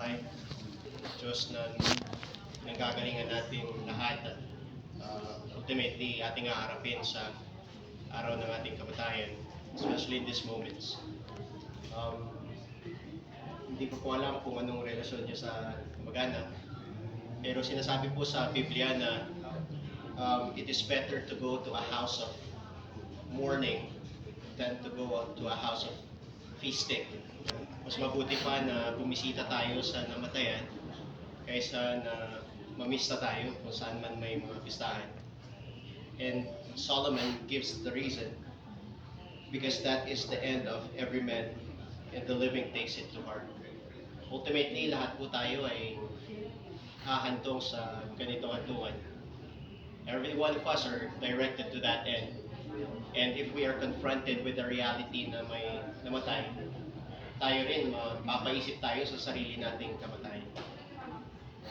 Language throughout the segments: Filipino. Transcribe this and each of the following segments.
buhay. Diyos na nanggagalingan natin lahat at ultimately ating aarapin sa araw ng ating kamatayan, especially in these moments. Hindi ko po alam kung anong relasyon niya sa kamag-anak, pero sinasabi po sa Biblia na it is better to go to a house of mourning than to go to a house of feasting. Mas mabuti pa na bumisita tayo sa namatayan kaysa na mamista tayo kung saan man may mga pistahan. And Solomon gives the reason, because that is the end of every man, and the living takes it to heart. Ultimately, lahat po tayo ay hahantong sa ganitong hantungan. Every one of us are directed to that end. And if we are confronted with the reality na may namatay, tayo rin mapapaisip tayo sa sarili nating kamatayan.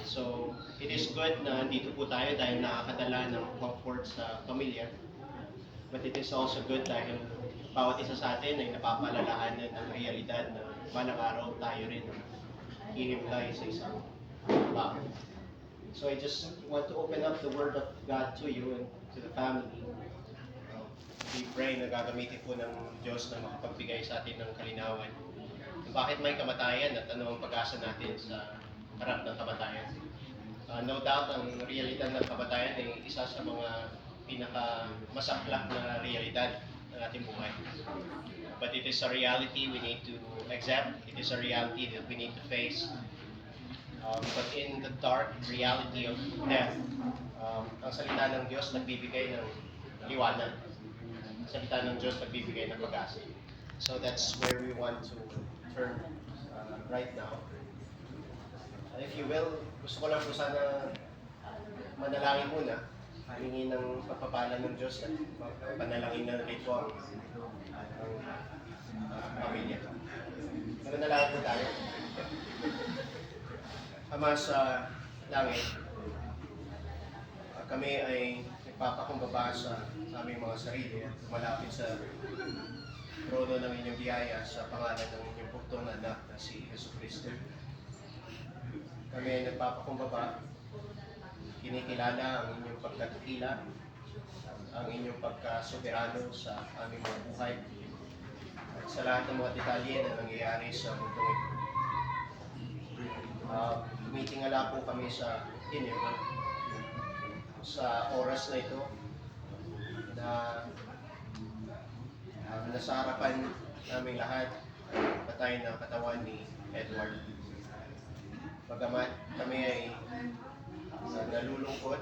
So, it is good na dito po tayo dahil nakakadala ng comfort sa pamilya. But it is also good dahil bawat isa sa atin ay napapalalahanan ng realidad na balang araw tayo rin hihimlay sa isang tao. So I just want to open up the Word of God to you and to the family. We pray na gagamitin po ng Diyos na makapagbigay sa atin ng kalinawan. Bakit may kamatayan at ano ang pag-asa natin sa harap ng kamatayan. No doubt, ang realidad ng kamatayan ay isa sa mga pinakamasaklap na realidad ng ating buhay. But it is a reality we need to accept. It is a reality that we need to face. But in the dark reality of death, ang salita ng Diyos nagbibigay ng liwanag. Ang salita ng Diyos nagbibigay ng pag-asa. So that's where we want to turn right now. If you will, gusto ko lang po sana manalangin muna. Hihingi ng pagpapala ng Diyos at panalangin na rin po ang pamilya. Manalangin po tayo. Ama sa langit, kami ay nagpapakumbaba sa aming mga sarili at malapit sa trono ng inyong biyaya sa pangalan ng inyong buktong anak na si Jesucristo. Kami ay nagpapakumbaba, kinikilala ang inyong pagkakila, ang inyong pagkasoberano sa aming mga buhay, at sa lahat ng mga detalye na nangyayari sa mundong ito. Tumitingala po kami sa inyo sa oras na ito na nasa harapan naming lahat patay na katawan ni Edward. Bagamat kami ay nalulungkot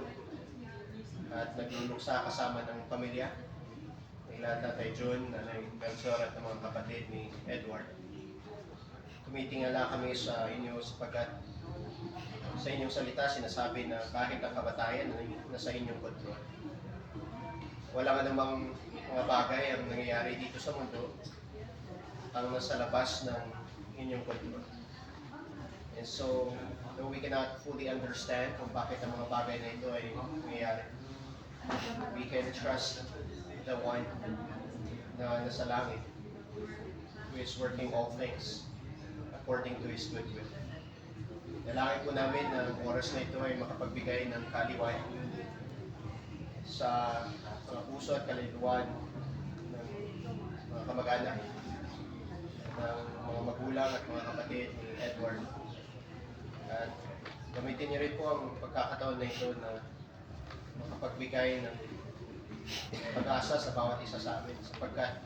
at nagluluksa kasama ng pamilya nila Tatay John, Nanay Belsor at ng mga kapatid ni Edward. Tumitingala kami sa inyo sapagkat sa inyong salita sinasabi na kahit ang kamatayan ay nasa inyong kontrol. Walang anumang mga bagay ang nangyayari dito sa mundo ang nasa labas ng inyong kontrol. And so, though we cannot fully understand kung bakit ang mga bagay na ito ay nangyayari, we can trust the one na nasa langit who is working all things according to His good will. Dalangin po namin na ang oras na ito ay makapagbigay ng kaliwan sa mga puso at kaluluwan ng mga kamag-anak, ng mga magulang at mga kapatid ni Edward. At gamitin niyo rin po ang pagkakataon na ito na makapagbigay ng pag-asa sa bawat isa sa amin, sapagkat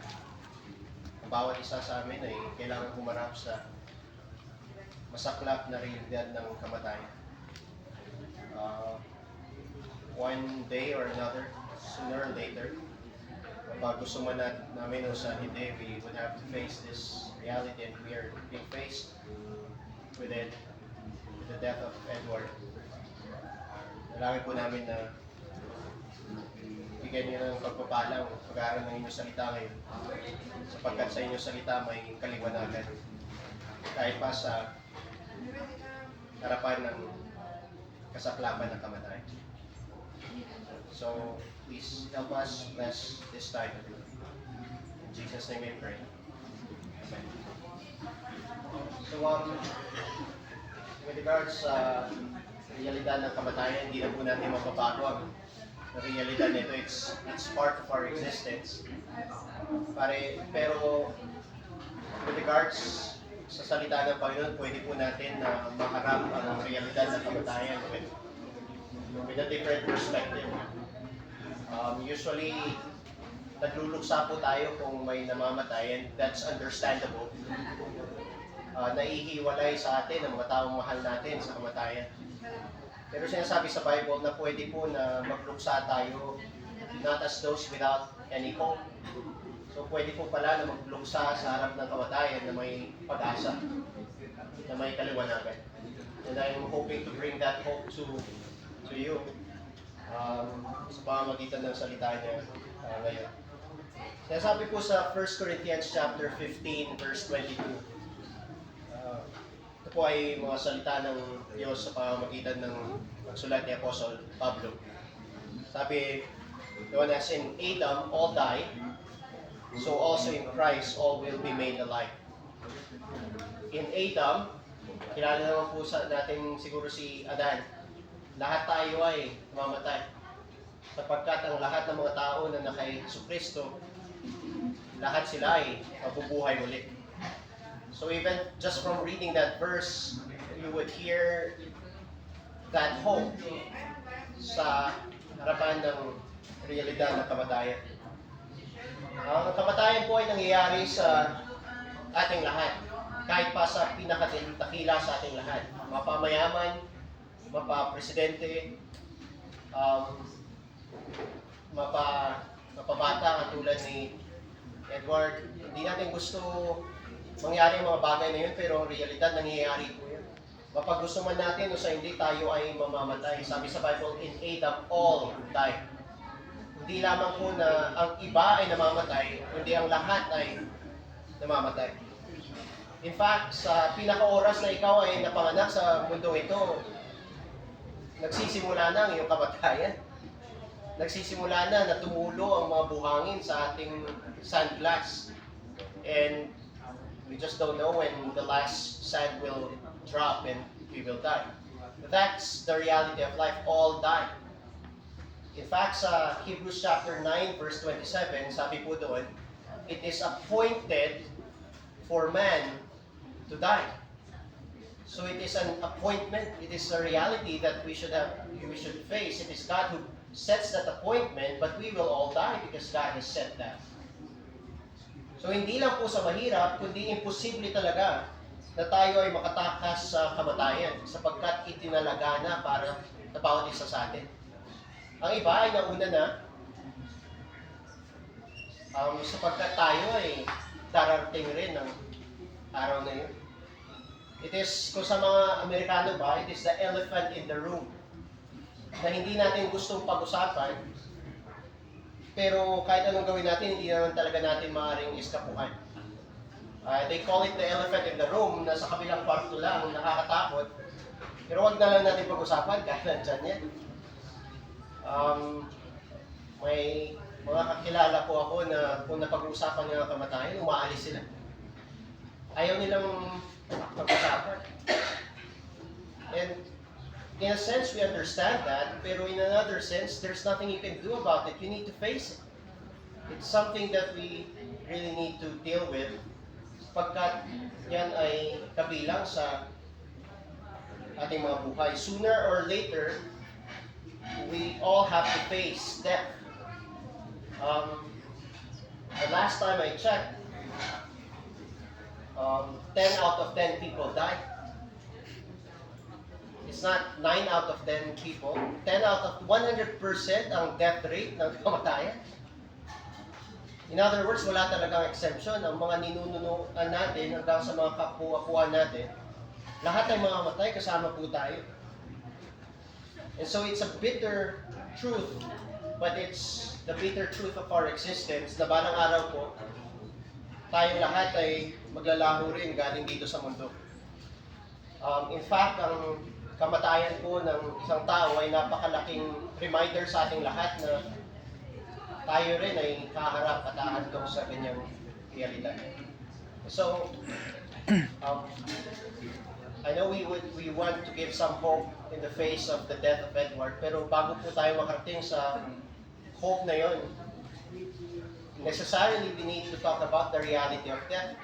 ang bawat isa sa amin ay kailangan humarap sa masaklap na realidad ng kamatayan. One day or another, sooner or later, kapag gusto man namin o sa hindi, we would have to face this reality, and we are being faced with it, with the death of Edward. Dalangin po namin na bigyan niyo ng pagpapalang pag-aaral ng inyong salita ngayon, sapagkat sa inyong salita may kaliwanagan. Kahit pa sa harapan ng kasaklapan ng kamatayan. So, please help us bless this time. In Jesus' name we pray. Amen. So, with regards sa realidad ng kamatayan, hindi na po natin mapabago ang realidad nito. It's part of our existence. Pero with regards sa salita ng Panginoon, pwede po natin na maharap ang realidad ng kamatayan with a different perspective. Usually, nagluluksa po tayo kung may namamatay, and that's understandable. Naihiwalay sa atin ang mga taong mahal natin sa kamatayan. Pero sinasabi sa Bible na pwede po na magluksa tayo, not as those without any hope. So pwede po pala na magluksa sa harap ng kamatayan na may pag-asa, na may kaliwanagan. And I'm hoping to bring that hope to you sa pamamagitan ng salita niya ngayon. Sinasabi po sa 1 Corinthians chapter 15 verse 22. Ito po ay mga salita ng Diyos sa pamamagitan ng pagsulat ni Apostol Pablo. Sabi, "When as in Adam all die, so also in Christ all will be made alive." In Adam, kilala naman po natin siguro si Adan. Lahat tayo ay mamamatay. Sapagkat ang lahat ng mga tao na kay Jesucristo, lahat sila ay mabubuhay muli. So even just from reading that verse, you would hear that hope sa harapan ng realidad ng kamatayan. Ang kamatayan po ay nangyayari sa ating lahat, kahit pa sa pinakatakila sa ating lahat. Mapamayaman, mapa-presidente, mapabata katulad ni Edward. Hindi natin gusto mangyari ang mga bagay na yun, pero ang realidad nangyayari po yun. Mapag gusto man natin o sa hindi, tayo ay mamamatay. Sabi sa Bible, in Adam all die. Hindi lamang po na ang iba ay namamatay, kundi ang lahat ay namamatay. In fact, sa pinaka-oras na ikaw ay napanganak sa mundo ito, nagsisimula na ang iyong kamatayan. Nagsisimula na tumulo ang mga buhangin sa ating sandglass. And we just don't know when the last sand will drop and we will die. That's the reality of life. All die. In fact, sa Hebrews chapter 9, verse 27, sabi po doon, it is appointed for man to die. So it is an appointment. It is a reality that we should face. It is God who sets that appointment, but we will all die because God has set that. So hindi lang po sa mahirap, kundi imposible talaga na tayo ay makatakas sa kamatayan sapagkat itinalaga na para sa bawat isa sa atin. Ang iba ay nauna na sapagkat tayo ay darating rin ng araw na yun. It is, kung sa mga Amerikano ba, it is the elephant in the room na hindi natin gustong pag-usapan. Pero kahit anong gawin natin, hindi naman talaga natin maaaring iskapuhan. They call it the elephant in the room, na sa kabilang kwarto lang, nakakatakot. Pero wag na lang natin pag-usapan, kahit nandyan yan. May mga kakilala po ako na kung napag-uusapan ng kamatayan, umaalis sila. Ayaw nilang pag-usapan. And in a sense, we understand that, pero in another sense, there's nothing you can do about it. You need to face it. It's something that we really need to deal with, pagkat yan ay kabilang sa ating mga buhay. Sooner or later, we all have to face death. The last time I checked, 10 out of 10 people died. It's not 9 out of 10 people. 10 out of 100% ang death rate ng kamatayan. In other words, wala talagang exemption. Ang mga ninununuan natin hanggang sa mga kapuapuan natin, lahat ay mamamatay, kasama po tayo. And so it's a bitter truth, but it's the bitter truth of our existence na balang araw po, tayong lahat ay maglalaho rin galing dito sa mundo. In fact, ang kamatayan po ng isang tao ay napakalaking reminder sa ating lahat na tayo rin ay kaharap at ahandog sa kanyang realidad. So, I know we want to give some hope in the face of the death of Edward, pero bago po tayo makarating sa hope na yon, necessarily we need to talk about the reality of death.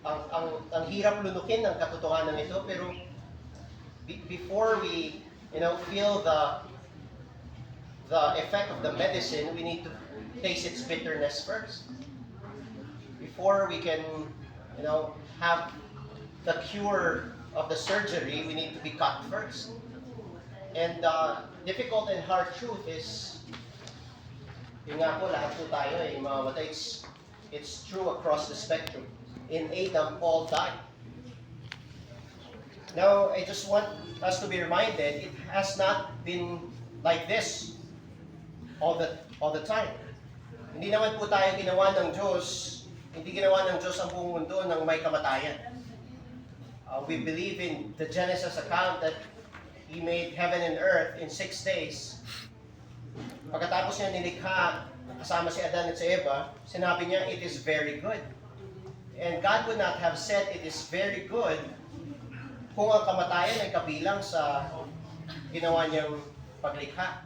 Ang hirap lunukin ng katotohanan ito, pero before we feel the effect of the medicine, we need to taste its bitterness first. Before we can have the cure of the surgery, we need to be cut first. And difficult and hard truth is, yun nga po, lahat po tayo mamamatay. It's true across the spectrum. In Adam, all died. Now, I just want us to be reminded, it has not been like this all the time. Hindi naman po tayo ginawa ng Diyos, hindi ginawa ng Diyos ang buong mundo ng may kamatayan. We believe in the Genesis account that He made heaven and earth in 6 days. Pagkatapos niya nilikha, kasama si Adan at si Eva, sinabi niya, it is very good. And God would not have said it is very good kung ang kamatayan ay kabilang sa ginawa niyang paglikha.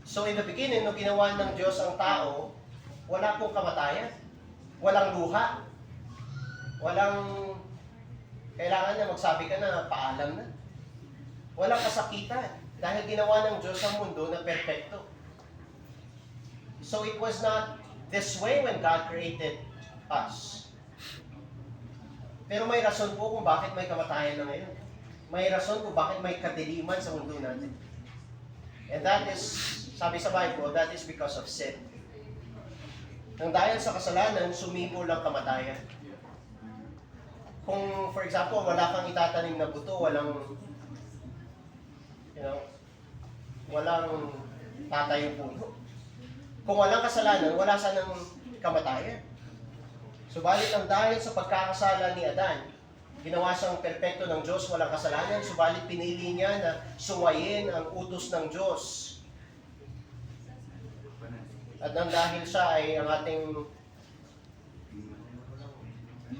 So in the beginning, nung ginawa ng Diyos ang tao, wala pong kamatayan. Walang luha. Walang kailangan na magsabi ka na paalam na. Walang kasakitan. Dahil ginawa ng Diyos ang mundo na perfecto. So it was not this way when God created us. Pero may rason po kung bakit may kamatayan na ngayon. May rason kung bakit may kadiliman sa mundo natin. And that is, sabi sa Bible, that is because of sin. Nang dahil sa kasalanan, sumipol ang kamatayan. Kung, for example, wala kang itatanim na buto, walang tatayong puno. Kung walang kasalanan, wala sanang kamatayan. Subalit ang dahil sa pagkakasala ni Adan, ginawa siyang perpekto ng Diyos, walang kasalanan, subalit pinili niya na suwayin ang utos ng Diyos. At nang dahil siya ay ang ating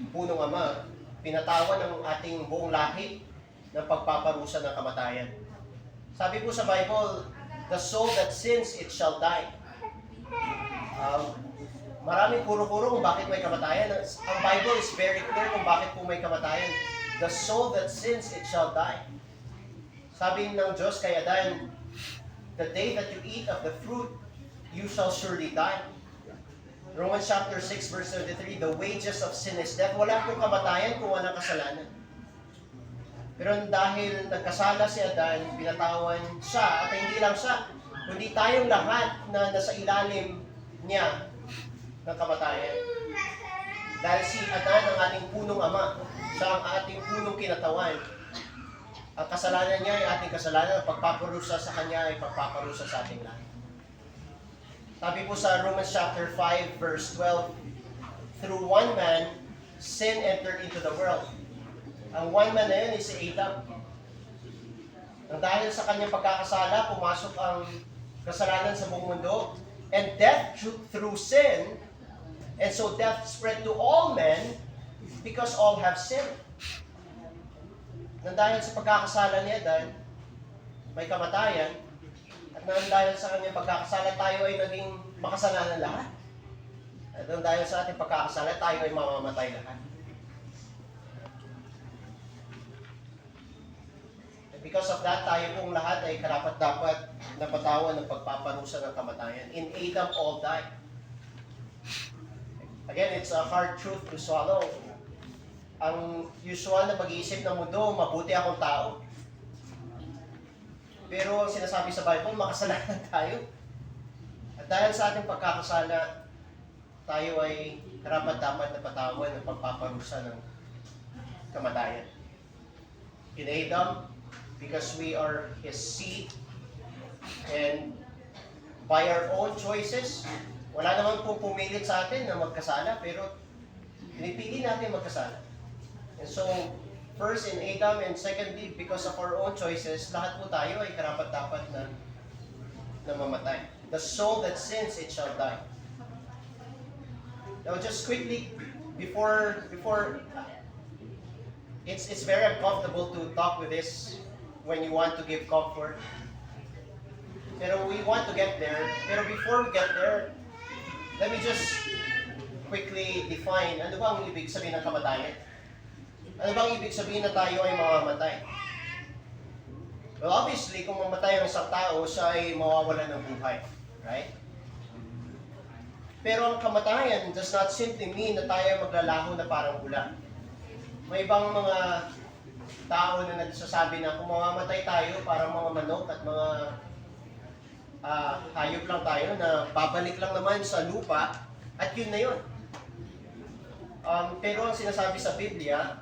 punong ama, pinatawan ang ating buong lahi ng pagpaparusa ng kamatayan. Sabi po sa Bible, the soul that sins, it shall die. Maraming kuro-kuro kung bakit may kamatayan. Ang Bible is very clear kung bakit po may kamatayan. The soul that sins, it shall die. Sabi ng Diyos kay Adan, the day that you eat of the fruit, you shall surely die. Romans chapter 6 verse 33, the wages of sin is death. Wala pong kamatayan kung walang kasalanan. Pero dahil nagkasala si Adan, pinatawan siya, at hindi lang siya, kundi tayong lahat na nasa ilalim niya ng kamatayan. Dahil si Adan ang ating punong ama, siya ang ating punong kinatawan. Ang kasalanan niya ay ating kasalanan, ang pagpaparusa sa kanya ay pagpaparusa sa ating lahat. Sabi po sa Romans chapter 5 verse 12, through one man, sin entered into the world. Ang one man na yun is si Adam. Nang dahil sa kanyang pagkakasala, pumasok ang kasalanan sa buong mundo, and death through sin, and so death spread to all men because all have sinned. Nang dahil sa pagkakasala ni Adan, may kamatayan, at nang dahil sa kanyang pagkakasala, tayo ay naging makasalanan lahat. At nang dahil sa ating pagkakasala, tayo ay mamamatay lahat. And because of that, tayo pong lahat ay karapat-dapat napatawan ng pagpaparusa ng kamatayan. In Adam, all died. Again, it's a hard truth to swallow. Ang usual na pag-iisip ng mundo, mabuti akong tao. Pero sinasabi sa Bible, makasalanan tayo. At dahil sa ating pagkakasala, tayo ay karapat-dapat na patawan ng pagpaparusa ng kamatayan. In Adam, because we are his seed, and by our own choices, wala naman pong pumilit sa atin na magkasala, pero pinipili natin magkasala. And so, first in Adam, and secondly, because of our own choices, lahat po tayo ay karapat-dapat na mamatay. The soul that sins, it shall die. Now, just quickly, before It's very uncomfortable to talk with this when you want to give comfort. Pero we want to get there. Pero before we get there, let me just quickly define ano ba ang ibig sabihin ng kamatayan? Ano bang ibig sabihin na tayo ay mamamatay? Well, obviously, kung mamatay ang isang tao, siya ay mawawalan ng buhay. Right? Pero ang kamatayan does not simply mean na tayo ay maglalaho na parang bula. May ibang mga tao na nagsasabi na kung mamamatay tayo parang mga manok at mga hayop lang tayo na babalik lang naman sa lupa at yun na yun. Pero ang sinasabi sa Biblia,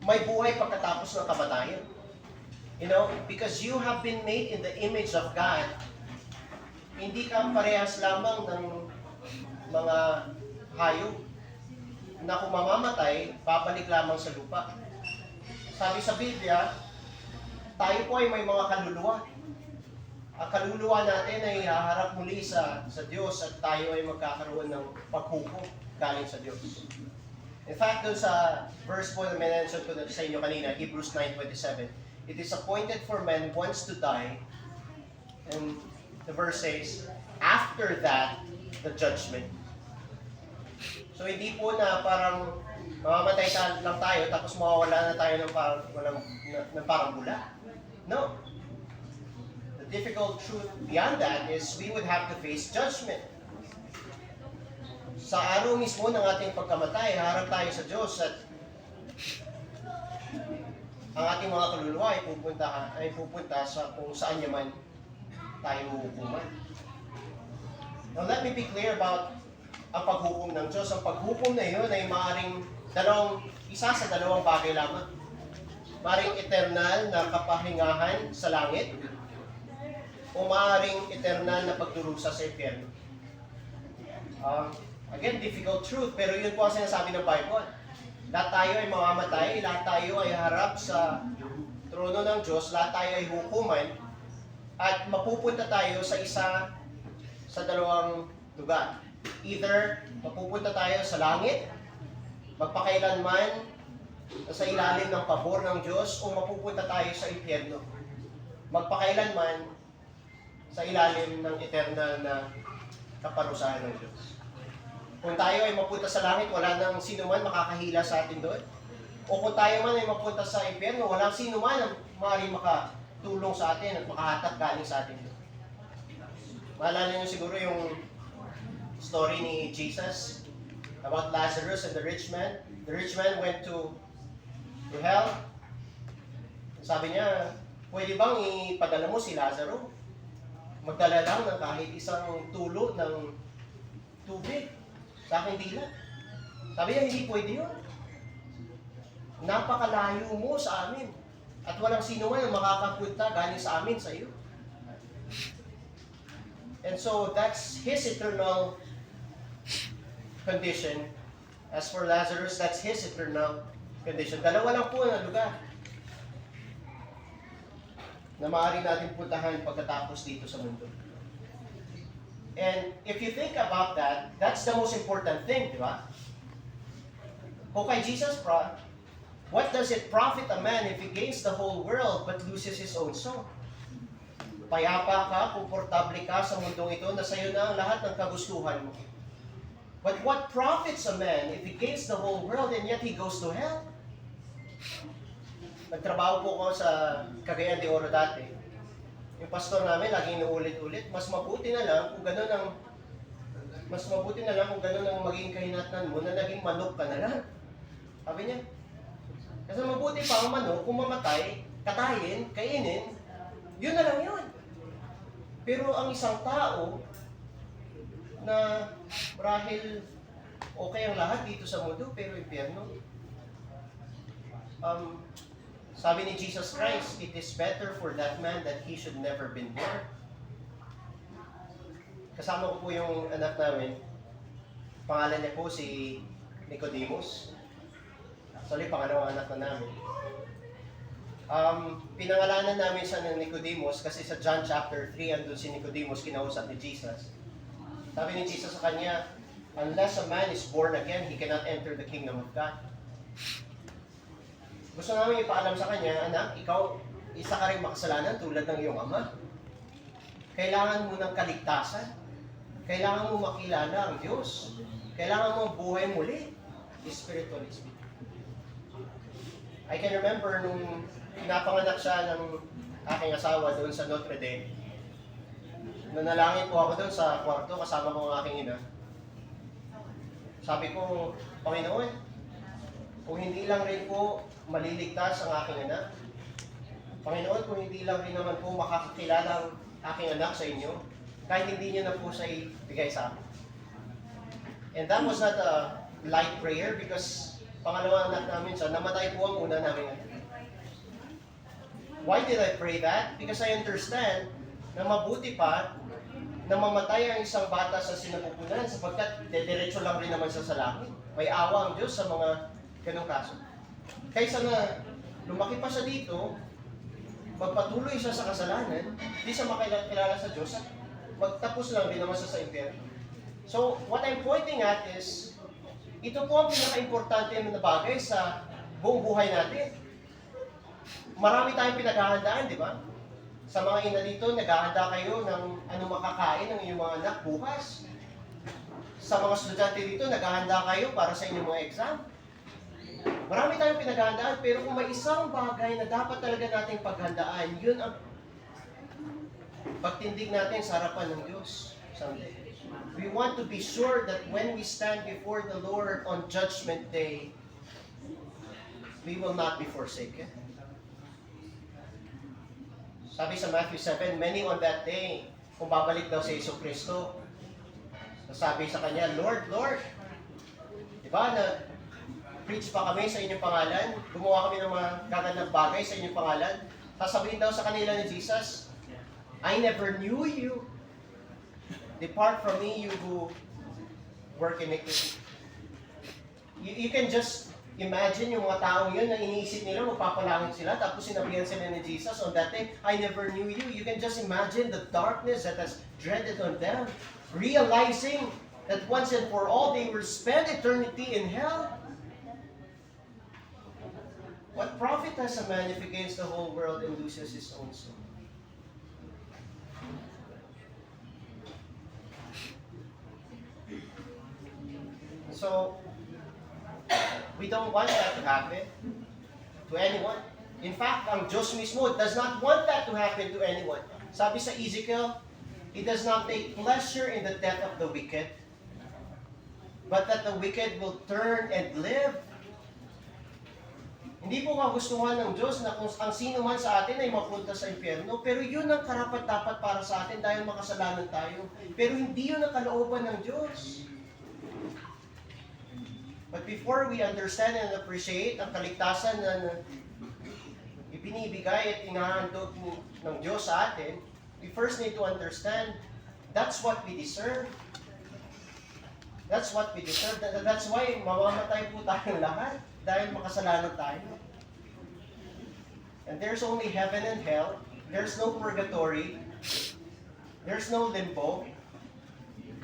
may buhay pagkatapos ng kamatayan. You know, because you have been made in the image of God, hindi ka parehas lamang ng mga hayop na kung mamamatay, babalik lamang sa lupa. Sabi sa Biblia, tayo po ay may mga kaluluwa. Ang kaluluwa natin ay haharap muli sa Diyos at tayo ay magkakaroon ng paghukom galing sa Diyos. In fact, doon sa verse po na mention ko sa inyo kanina, Hebrews 9:27, it is appointed for man once to die, and the verse says, after that, the judgment. So hindi po na parang mamamatay lang tayo tapos mawawala na tayo ng parang bula. No. The difficult truth beyond that is we would have to face judgment. Sa araw mismo ng ating pagkamatay, harap tayo sa Diyos at ang ating mga kaluluwa ay pupunta sa kung saan naman tayo hukuman. Now let me be clear about ang paghukom ng Diyos. Ang paghukom na yun ay maaaring isa sa dalawang bagay lamang. Maaaring eternal na kapahingahan sa langit o maaaring eternal na pagdurusa sa impyerno. Again, difficult truth, pero yun po ang sinasabi ng Bible. Lahat tayo ay mamamatay, lahat tayo ay harap sa trono ng Diyos, lahat tayo ay hukuman, at mapupunta tayo sa dalawang lugar. Either mapupunta tayo sa langit, magpakailanman sa ilalim ng pabor ng Diyos, o mapupunta tayo sa impyerno, magpakailanman sa ilalim ng eternal na kaparusahan ng Diyos. Kung tayo ay mapunta sa langit, wala nang sino man makakahila sa atin doon. O kung tayo man ay mapunta sa impyerno, walang sino man ang maaaring makatulong sa atin at makahatak galing sa atin doon. Maalala niyo siguro yung story ni Jesus about Lazarus and the rich man. The rich man went to hell. Sabi niya, pwede bang ipadala mo si Lazaro? Magdala lang ng kahit isang tulo ng tubig sa aking dila. Sabi niya, hindi pwede yun. Napakalayo mo sa amin. At walang sino man ang makakapunta galing sa amin sa iyo. And so, that's his eternal condition. As for Lazarus, that's his eternal condition. Dalawa lang po na lugar na maaari natin puntahan pagkatapos dito sa mundo. And if you think about that, that's the most important thing, di ba? Kung kay Jesus, what does it profit a man if he gains the whole world but loses his own soul? Payapa ka, komportable ka sa mundong ito na sa'yo na ang lahat ng kagustuhan mo. But what profits a man if he gains the whole world and yet he goes to hell? Nagtrabaho po ako sa Cagayan de Oro dati. Yung pastor namin laging inuulit-ulit, mas mabuti na lang kung ganun ang maging kahinatnan mo na naging manok ka na lang. Sabi niya. Kasi mabuti pa ang manok kung mamatay, katayin, kainin, yun na lang yun. Pero ang isang tao na marahil okay ang lahat dito sa mundo pero impyerno. Sabi ni Jesus Christ, it is better for that man that he should never been born. Kasama ko po yung anak namin. Pangalan niya po si Nicodemus. Actually, pangalawang anak na namin. Pinangalanan namin siya ng Nicodemus kasi sa John chapter 3, andun si Nicodemus, kinausap ni Jesus. Sabi ni Jesus sa kanya, unless a man is born again, he cannot enter the kingdom of God. Gusto namin ipaalam sa kanya, anak, ikaw, isa ka rin makasalanan tulad ng iyong ama. Kailangan mo ng kaligtasan. Kailangan mo makilala ang Diyos. Kailangan mo buhay muli. Spiritually speaking. I can remember nung pinapanganak siya ng aking asawa doon sa Notre Dame. Nanalangin po ako doon sa kwarto kasama ko ang aking ina. Sabi ko, Panginoon, kung hindi lang rin po maliligtas ang aking anak, Panginoon, kung hindi lang rin naman po makakakilala ang aking anak sa inyo, kahit hindi niyo na po siya ibigay sa akin. And that was not a light prayer because pangalawang anak namin siya, namatay po ang una namin anak. Why did I pray that? Because I understand na mabuti pa na mamatay ang isang bata sa sinapupunan sapagkat dediretso lang rin naman siya sa langit. May awa ang Diyos sa mga ganong kaso. Kaysa na lumaki pa siya dito, magpatuloy siya sa kasalanan, hindi siya makilala sa Diyos, at magtapos lang din naman siya sa impyerno. So, what I'm pointing at is, ito po ang pinaka-importante na bagay sa buong buhay natin. Marami tayong pinaghahandaan, di ba? Sa mga ina dito, naghahanda kayo ng ano makakain ng inyong mga anak bukas. Sa mga estudyante dito, naghahanda kayo para sa inyong mga exam. Marami tayong pinaghahandaan, pero kung may isang bagay na dapat talaga nating paghandaan, yun ang pagtindig natin sa harapan ng Diyos someday. We want to be sure that when we stand before the Lord on Judgment Day, we will not be forsaken. Sabi sa Matthew 7, many on that day, kung babalik daw si Yesu Cristo, sabi sa kanya, Lord, Lord, di ba na preach pa kami sa inyong pangalan, gumawa kami ng mga gagandang bagay sa inyong pangalan, sasabihin daw sa kanila ni Jesus, I never knew you. Depart from me, you who work iniquity. You can just imagine yung mga taong yun na iniisip nila, magpapalangit sila, tapos sinabihan sila ni Jesus on that day, I never knew you. You can just imagine the darkness that has dreaded on them, realizing that once and for all, they will spend eternity in hell. What profit has a man if he gains the whole world and loses his own soul? So, we don't want that to happen to anyone. In fact, ang Diyos mismo does not want that to happen to anyone. Sabi sa Ezekiel, He does not take pleasure in the death of the wicked, but that the wicked will turn and live. Hindi po kagustuhan ng Diyos na kung ang sino man sa atin ay mapunta sa impyerno, pero yun ang karapat-dapat para sa atin dahil makasalanan tayo. Pero hindi yun ang kalooban ng Diyos. But before we understand and appreciate ang kaligtasan na ibinibigay at inahandog ng Diyos sa atin, we first need to understand that's what we deserve. That's what we deserve. That's why mamamatay po tayong lahat dahil makasalanan tayo. And there's only heaven and hell. There's no purgatory. There's no limbo.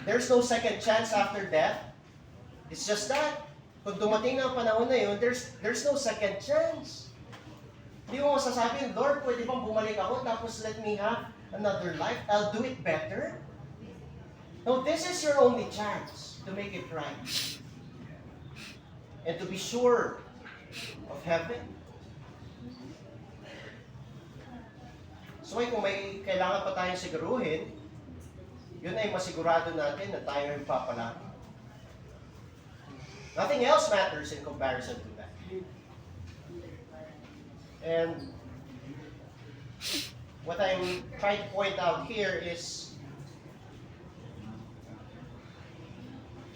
There's no second chance after death. It's just that. Kung dumating na ang panahon na yun, there's no second chance. Hindi mo masasabi, Lord, pwede bang bumalik ako tapos let me have another life? I'll do it better. No, this is your only chance to make it right. And to be sure of heaven. So kung may kailangan pa tayong siguruhin, yun ay masigurado natin na tayo ay papalaki. Nothing else matters in comparison to that. And what I'm trying to point out here is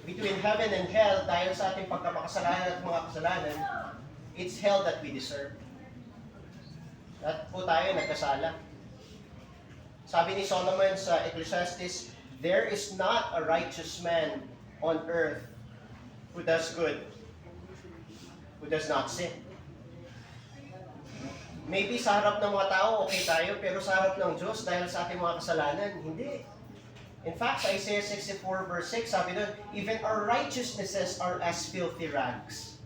between heaven and hell, dahil sa ating pagkamakasalanan at mga kasalanan, it's hell that we deserve. At po tayo nagkasala. Sabi ni Solomon sa Ecclesiastes, there is not a righteous man on earth who does good, who does not sin. Maybe sa harap ng mga tao, okay tayo, pero sa harap ng Diyos, dahil sa ating mga kasalanan, hindi. In fact, sa Isaiah 64 verse 6, sabi doon, even our righteousnesses are as filthy rags.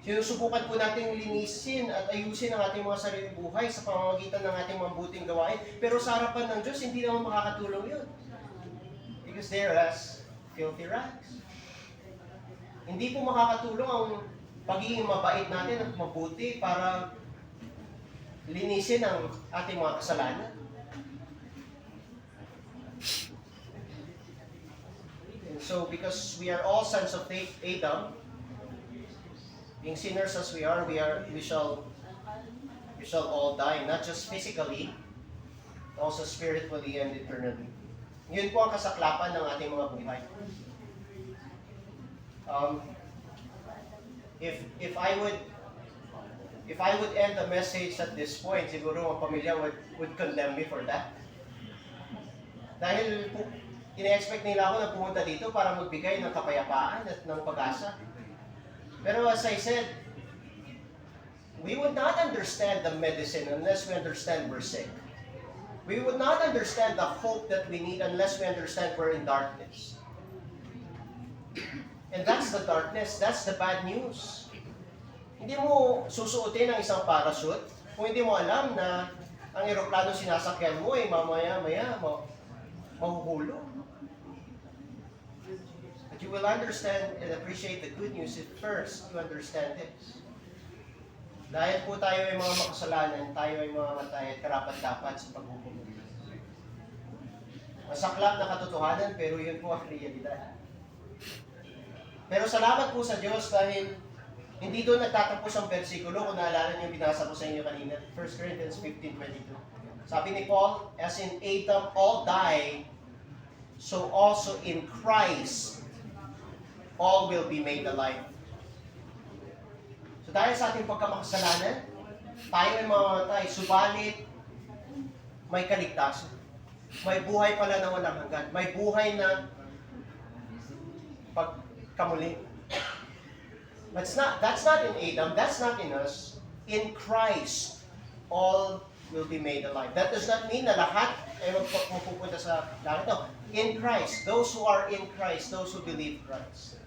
Sinusubukan po natin linisin at ayusin ang ating mga sariling buhay sa pamamagitan ng ating mabuting gawain. Pero sa harapan ng Diyos, hindi naman makakatulong yun. Because they're as filthy rags. Hindi po makakatulong ang pagiging mabait natin at mabuti para linisin ang ating mga kasalanan. And so, because we are all sons of Adam, being sinners as we shall all die, not just physically, but also spiritually and eternally. Yun po ang kasaklapan ng ating mga buhay. If I would end the message at this point, siguro mga pamilya would condemn me for that. Dahil ina-expect nila ako na pumunta dito para magbigay ng kapayapaan at ng pag-asa. Pero as I said, we would not understand the medicine unless we understand we're sick. We would not understand the hope that we need unless we understand we're in darkness. And that's the darkness, that's the bad news. Hindi mo susuotin ang isang parachute kung hindi mo alam na ang eroplano sinasakyan mo ay mamaya-maya mahuhulog. But you will understand and appreciate the good news if first you understand this. Dahil po tayo ay mga makasalanan, tayo ay mga matay at karapat-dapat sa paghukom. Masaklap na katotohanan, pero yun po ang realidad. Pero salamat po sa Diyos dahil hindi doon nagtatapos ang versikulo kung naalala niyo binasa ko sa inyo kanina. 1 Corinthians 15:22. Sabi ni Paul, as in Adam all die, so also in Christ all will be made alive. So dahil sa ating pagkamakasalanan, tayo ay mamamatay, subalit may kaligtasan. May buhay pala na walang hanggan. May buhay na pagkamuli. That's not in Adam, that's not in us. In Christ, all will be made alive. That does not mean na lahat ay magpupunta sa langit. No. In Christ, those who are in Christ, those who believe Christ.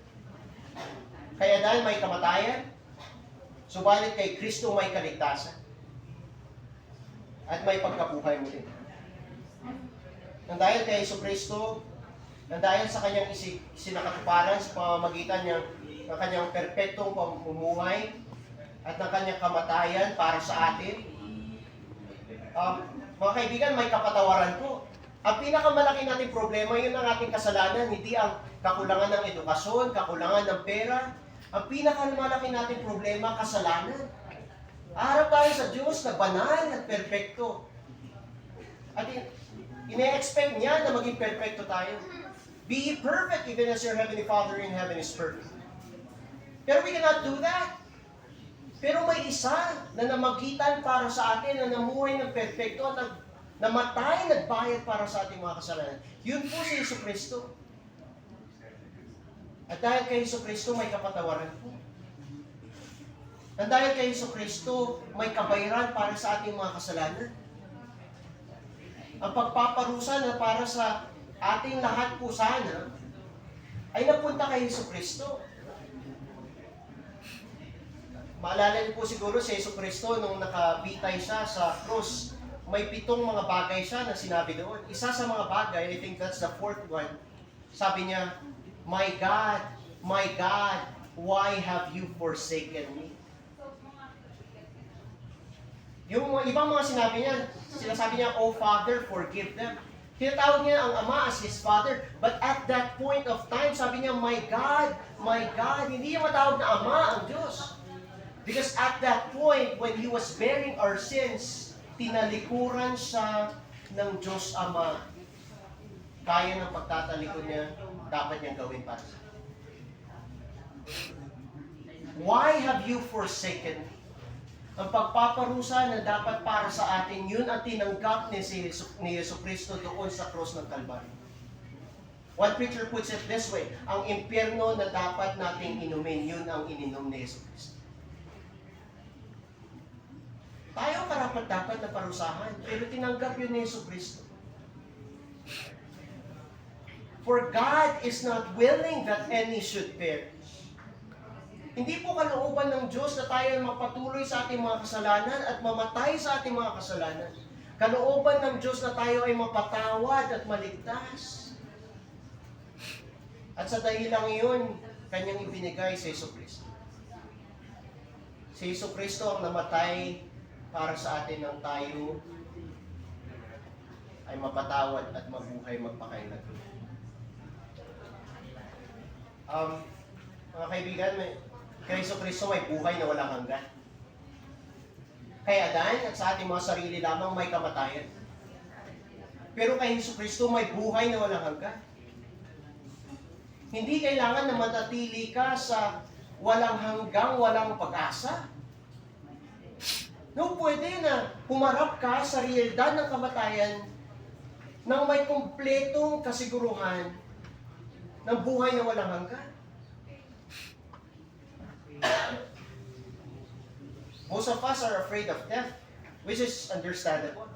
Kaya dahil may kamatayan, subalit kay Kristo may kaligtasan. At may pagkabuhay muli. Nang dahil kay Jesucristo, nang dahil sa kanyang isinakatuparan sa pamamagitan ng kanyang perpektong pamumuhay at ng kanyang kamatayan para sa atin, mga kaibigan, may kapatawaran po. Ang pinakamalaki nating problema, yun ang ating kasalanan, hindi ang kakulangan ng edukasyon, kakulangan ng pera. Ang pinakamalaki nating problema, kasalanan. Harap tayo sa Diyos na banal at perpekto. At ine-expect niya na maging perpekto tayo. Be ye perfect even as your heavenly Father in heaven is perfect. Pero we cannot do that. Pero may isa na namagitan para sa atin, na namuhay ng perpekto at namatay, nagbayad para sa ating mga kasalanan. Yun po si Jesucristo. At dahil kay Jesucristo may kapatawaran po. At dahil kay Jesucristo may kabayaran para sa ating mga kasalanan. Ang pagpaparusa na para sa ating lahat po sana ay napunta kay Jesucristo. Maalala niyo po siguro si Jesucristo nung nakabitay siya sa krus, may 7 mga bagay siya na sinabi doon. Isa sa mga bagay, I think that's the 4th one, sabi niya, my God, why have you forsaken me? Yung ibang mga sinasabi niya, oh Father, forgive them. Tinatawag niya ang Ama as His Father. But at that point of time, sabi niya, my God, hindi niya matawag na Ama ang Diyos. Because at that point, when He was bearing our sins, tinalikuran siya ng Diyos Ama. Kaya ng pagtatalikod niya, dapat niyang gawin para sa. Why have you forsaken me? Ang pagpaparusa na dapat para sa atin, yun ang tinanggap ni Jesucristo doon sa cross ng Calvary. One preacher puts it this way, ang impyerno na dapat nating inumin, yun ang ininom ni Jesucristo. Tayo karapat-dapat na parusahan, pero tinanggap yun ni Jesucristo. For God is not willing that any should perish, Hindi po kalooban ng Diyos na tayo ay magpatuloy sa ating mga kasalanan at mamatay sa ating mga kasalanan. Kalooban ng Diyos na tayo ay mapatawad at maligtas. At sa dahilang iyon, Kanyang ibinigay sa Jesucristo. Si Jesucristo ang namatay para sa atin nang tayo ay mapatawad at mabuhay magpakailan. Mga kaibigan, kay Jesucristo may buhay na walang hanggan. Kay Adan at sa ating mga sarili lamang may kamatayan. Pero kay Jesucristo may buhay na walang hanggan. Hindi kailangan na manatili ka sa walang hanggang, walang pag-asa. No, pwede na humarap ka sa realidad ng kamatayan nang may kumpletong kasiguruhan ng buhay na walang hanggan. Most of us are afraid of death, which is understandable.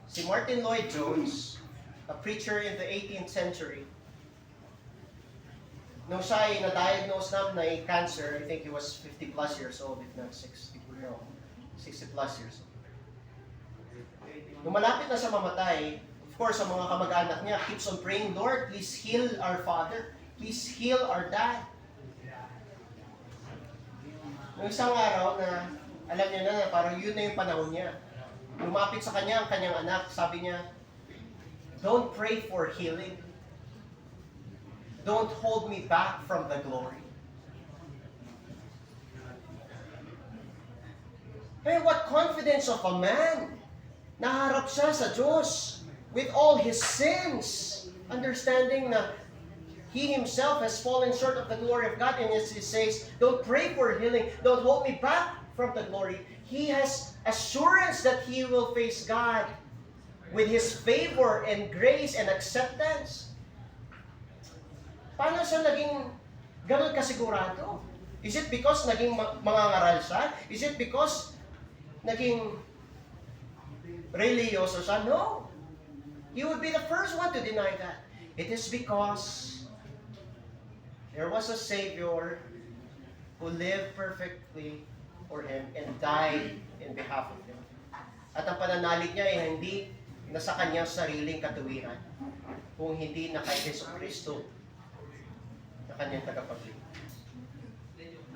Si Martin Lloyd-Jones, a preacher in the 18th century, nung siya ay na-diagnose na may cancer, I think he was 50 plus years old, if not 60 plus years old. Nung malapit na siya mamatay, of course, ang mga kamag-anak niya keeps on praying, Lord, please heal our father. Please heal our dad. Nung isang araw na, alam niya na parang yun na yung panahon niya. Lumapit sa kanya ang kanyang anak, sabi niya, don't pray for healing. Don't hold me back from the glory. Hey, what confidence of a man! Naharap siya sa Diyos with all his sins, understanding na he himself has fallen short of the glory of God, and as he says, don't pray for healing, don't hold me back from the glory. He has assurance that he will face God with his favor and grace and acceptance. Paano siya naging ganun kasigurado? Is it because naging mangangaral siya? Is it because naging religyoso siya? No. You would be the first one to deny that. It is because there was a Savior who lived perfectly for him and died in behalf of him. At ang pananalig niya ay hindi na sa kanyang sariling katuwiran, kung hindi na kay Jesucristo na kanyang tagapagligtas.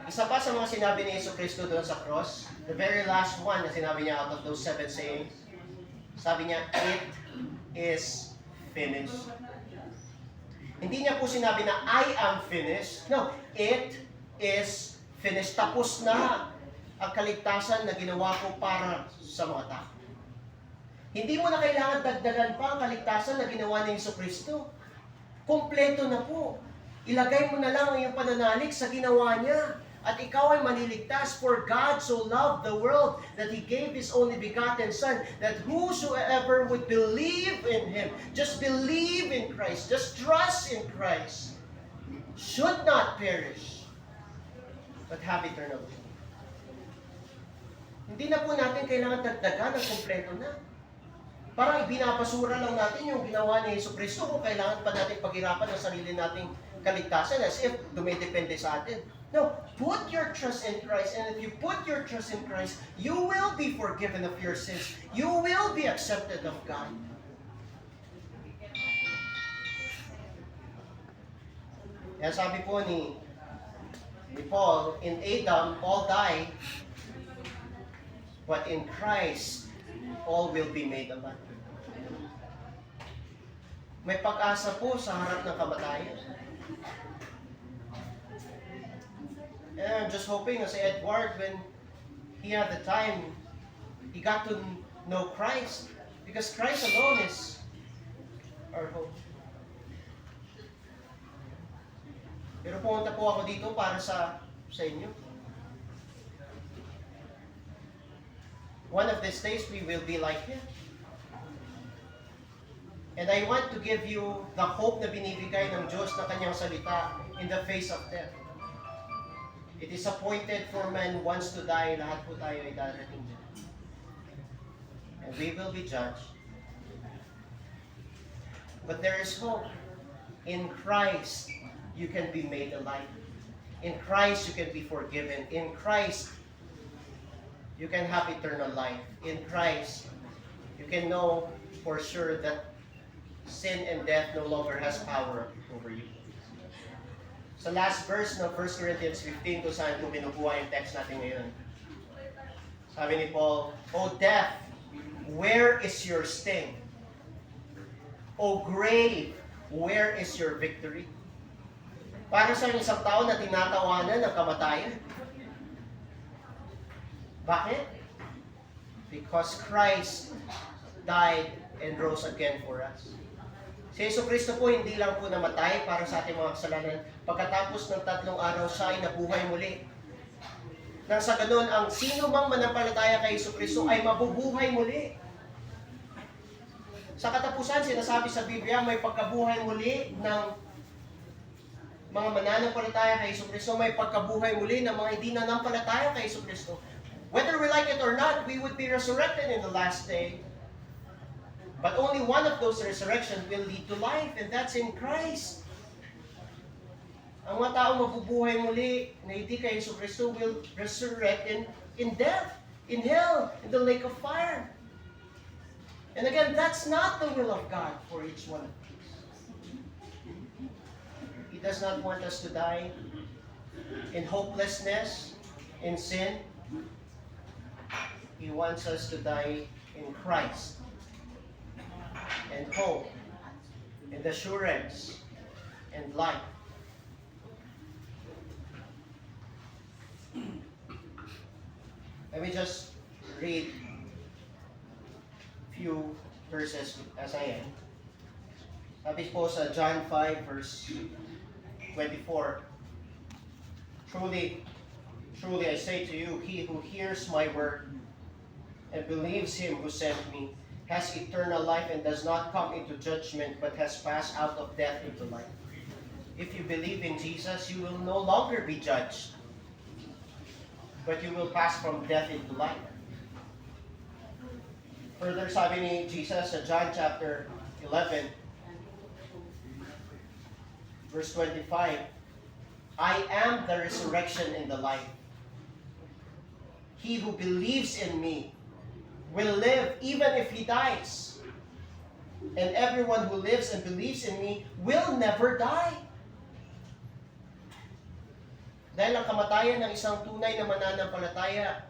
Isa pa sa mga sinabi ni Jesucristo doon sa cross, the very last one na sinabi niya out of those 7 sayings, sabi niya, it is finished. Hindi niya po sinabi na I am finished. No, it is finished. Tapos na ang kaligtasan na ginawa ko para sa mga tao. Hindi mo na kailangan dagdagan pa ang kaligtasan na ginawa ni Jesucristo. Kompleto na po. Ilagay mo na lang ang iyong pananalig sa ginawa niya. At ikaw ay maliligtas. For God so loved the world that He gave His only begotten Son, that whosoever would believe in Him, just believe in Christ, just trust in Christ, should not perish, but have eternal life. Hindi na po natin kailangan dagdagan ng kompleto na. Parang ibinapasura lang natin yung ginawa ni Jesucristo kung kailangan pa natin paghirapan ang sarili nating kaligtasan as if dumidepende sa atin. No, put your trust in Christ, and if you put your trust in Christ, you will be forgiven of your sins. You will be accepted of God. Kaya sabi po ni Paul, in Adam, all die, but in Christ, all will be made alive. May pag-asa po sa harap ng kamatayan. And I'm just hoping na si Edward, when he had the time, he got to know Christ. Because Christ alone is our hope. Pero pumunta po ako dito para sa inyo. One of these days, we will be like Him. And I want to give you the hope na binibigay ng Diyos na Kanyang salita in the face of death. It is appointed for man once to die. Lahat po tayo ay darating dyan. And we will be judged. But there is hope. In Christ, you can be made alive. In Christ, you can be forgiven. In Christ, you can have eternal life. In Christ, you can know for sure that sin and death no longer has power over you. Sa last verse ng 1 Corinthians 15, kung saan ko kinukuha yung text natin ngayon. Sabi ni Paul, O death, where is your sting? O grave, where is your victory? Para sa isang tao na tinatawanan ng kamatayan. Bakit? Because Christ died and rose again for us. Si Jesucristo po hindi lang po namatay para sa ating mga kasalanan. Pagkatapos ng 3 araw siya ay nabuhay muli. Nang sa ganun, ang sino mang manampalataya kay Jesucristo ay mabubuhay muli. Sa katapusan, sinasabi sa Biblia, may pagkabuhay muli ng mga mananampalataya kay Jesucristo, may pagkabuhay muli ng mga hindi nanampalataya kay Jesucristo. Whether we like it or not, we would be resurrected in the last day. But only one of those resurrections will lead to life, and that's in Christ. Ang mga tao mabubuhay muli na hindi kay Jesucristo will resurrect in death, in hell, in the lake of fire. And again, that's not the will of God for each one of us. He does not want us to die in hopelessness, in sin. He wants us to die in Christ. And hope, and assurance, and life. Let me just read few verses as I am. Sabi po sa John 5 verse 24, Truly, truly I say to you, he who hears my word and believes him who sent me has eternal life and does not come into judgment, but has passed out of death into life. If you believe in Jesus, you will no longer be judged, but you will pass from death into life. Further, sabi ni Jesus sa John chapter 11, verse 25, I am the resurrection and the life. He who believes in me will live even if he dies. And everyone who lives and believes in me will never die. Dahil ang kamatayan ng isang tunay na mananampalataya,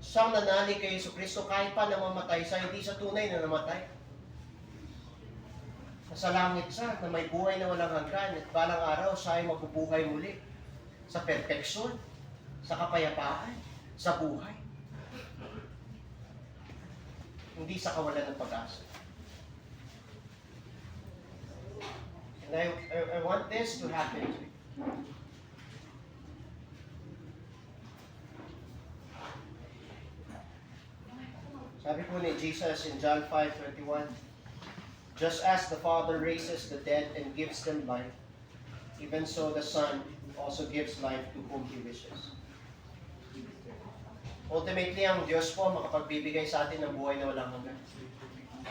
siyang nanalig kay Jesucristo kahit pa namamatay siya, hindi siya tunay na namatay. Nasa langit siya na may buhay na walang hanggan at balang araw siya ay mabubuhay muli sa perfeksyon, sa kapayapaan, sa buhay. Hindi sa kawalan ng pag-asa. And I want this to happen to you. Sabi po ni Jesus in John 5:21, just as the Father raises the dead and gives them life, even so the Son also gives life to whom He wishes. Ultimately, ang Diyos po makapagbibigay sa atin ng buhay na walang hanggan.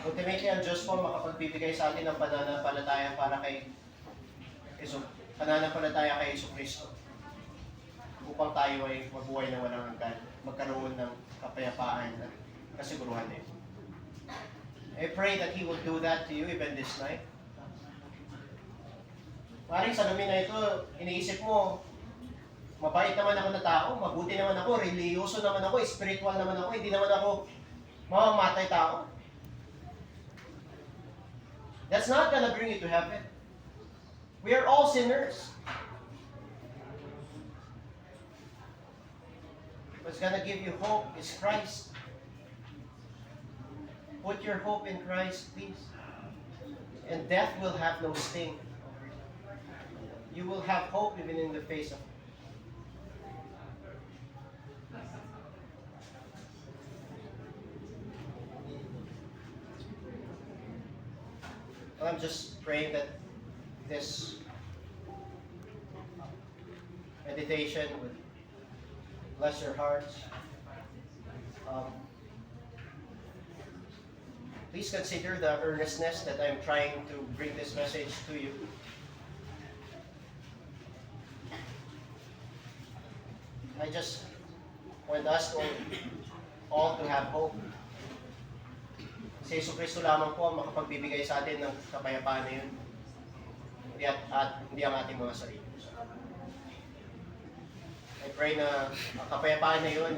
Ultimately, ang Diyos po makapagbibigay sa atin ng pananampalataya para kay pananampalataya kay Jesucristo. Upang tayo ay mabuhay na walang hanggan, magkaroon ng kapayapaan at kasiguruhan din. I pray that He will do that to you even this night. Maring sa lamin na ito, iniisip mo, mabait naman ako na tao, mabuti naman ako, religyoso naman ako, spiritual naman ako, hindi naman ako mamamatay tao. That's not gonna bring you to heaven. We are all sinners. What's gonna give you hope is Christ. Put your hope in Christ, please. And death will have no sting. You will have hope even in the face of I'm just praying that this meditation would bless your hearts. Please consider the earnestness that I'm trying to bring this message to you. us all to have hope. Si Yesu Cristo lamang po ang makapagbibigay sa atin ng kapayapaan na yun. At hindi ang ating mga sarili. I pray na ang kapayapaan na yun,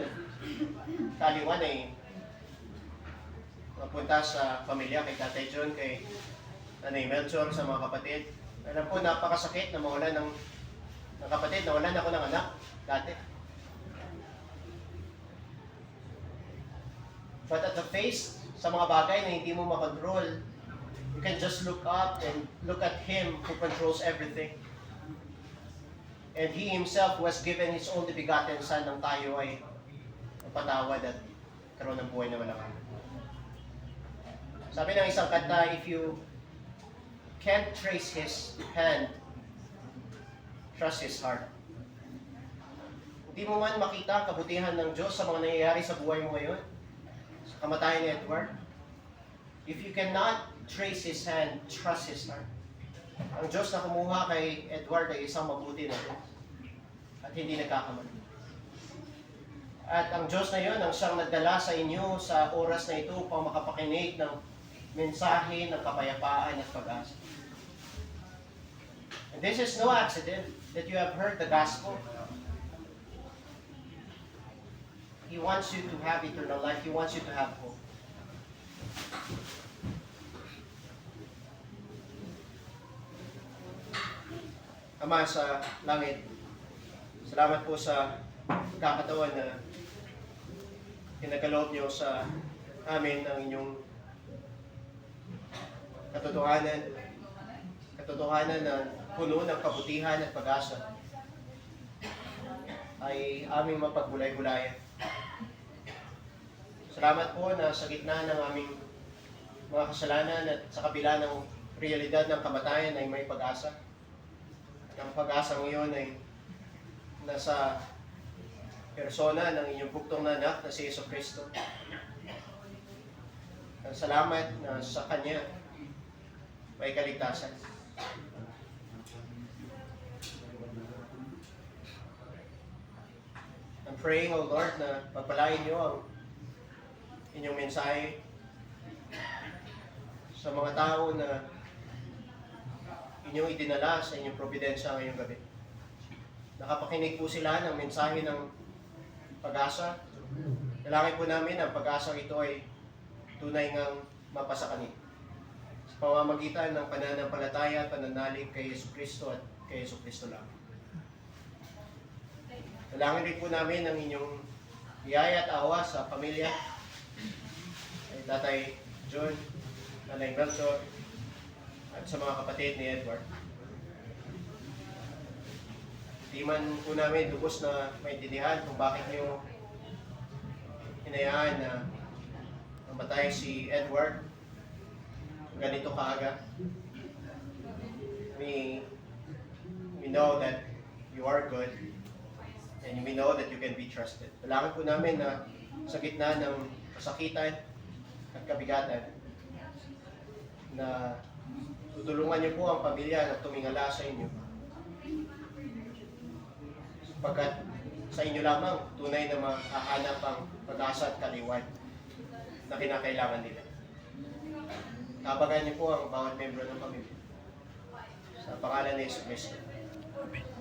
taliwan ay mapunta sa pamilya, kay Tatay John, kay Nanay Melchor, sa mga kapatid. Alam po, napakasakit na mawalan ng kapatid. Nawalan ako ng anak dati. But at the face, sa mga bagay na hindi mo makontrol, you can just look up and look at Him who controls everything. And He Himself who has given His only begotten Son ng tayo ay mapatawad at karoon ng buhay na walang hanggan. Sabi ng isang kanta, if you can't trace His hand, trust His heart. Hindi mo man makita ang kabutihan ng Diyos sa mga nangyayari sa buhay mo ngayon, sa kamatayan ni Edward. If you cannot trace His hand, trust His heart. Ang Diyos na kumuha kay Edward ay isang mabuti na Diyos at hindi nagkakamali. At ang Diyos na yun ang siyang nagdala sa inyo sa oras na ito upang makapakinig ng mensahe ng kapayapaan at pag-asa. And this is no accident that you have heard the gospel. He wants you to have eternal life. He wants you to have hope. Ama sa langit, salamat po sa kakatawan na pinagkaloob niyo sa amin ang inyong katotohanan na puno ng kabutihan at pag-asa ay aming mapagbulay-bulayan. Salamat po na sa gitna ng aming mga kasalanan at sa kabila ng realidad ng kamatayan ay may pag-asa. At ang pag-asa ngayon ay nasa persona ng inyong buktong na anak na si Yesu Cristo. At salamat na sa Kanya may kaligtasan. I'm praying, O Lord, na pagpalain niyo ang inyong mensahe sa mga tao na inyong idinala sa inyong providensya ngayong gabi. Nakapakinig po sila ng mensahe ng pag-asa. Dalangin po namin ang pag-asa ito ay tunay ngang mapasakanin sa pamamagitan ng pananampalataya at pananalig kay Yesu Cristo at kay Yesu Cristo lang. Dalangin rin po namin ang inyong biyaya at awa sa pamilya ay Tatay John, Nanay Melchor, at sa mga kapatid ni Edward. Di man po namin lubos na maintindihan kung bakit niyo hinayaan na mamatay si Edward ganito kaaga. We know that you are good and we know that you can be trusted. Dalangin po namin na sa gitna ng kasakitan at kabigatan na tutulungan niyo po ang pamilya na tumingala sa inyo. Pagkat sa inyo lamang tunay na mahahanap ang pag-asa at kaliwan na kinakailangan nila. Tabagan niyo po ang bawat membro ng pamilya. Sa pangalan ni Yesu Cristo. Amen.